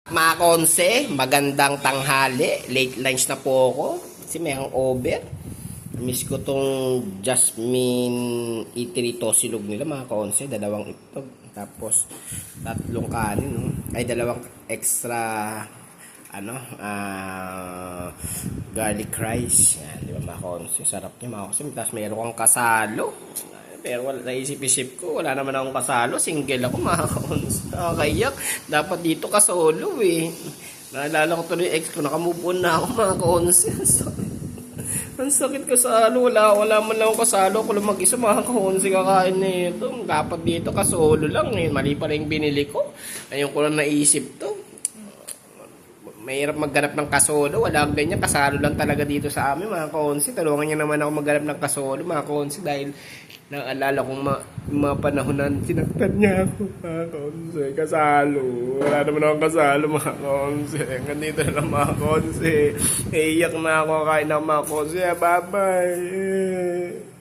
Mga konse, magandang tanghali. Late lunch na po ako. Kasi may hangover. Miss ko tong Jasmine Eatery Tosilog nila mga konse. Dalawang itlog. Tapos, tatlong kanin. No? Ay, dalawang extra garlic rice. Yan, di ba mga konse? Sarap niya mga konse. Tapos mayroon kang kasalo. Pero naisip-isip ko, wala naman akong kasalo. Single ako, mga kaons. Nakakayak. Dapat dito ka solo eh. Naalala ko tuloy ex ko, nakamove on na ako, mga kaons. Ang sakit kasalo. Wala man lang akong kasalo. Ako lang mag-isa, mga kaons. Kakain na ito. Dapat dito ka solo lang eh. Mali pa rin binili ko. Ayun ko lang naisip to. Mahirap magganap ng kasolo. Wala akong ganyan. Kasalo lang talaga dito sa amin, mga kaonsi. Tulungan niya naman ako magganap ng kasolo, mga kaonsi. Dahil naalala kong mga panahon na sinaktan niya ako, mga kaonsi. Kasalo. Wala naman akong kasalo, mga kaonsi. Ganito na lang, mga kaonsi. Iiyak na ako. Kain na, mga kaonsi. Bye-bye.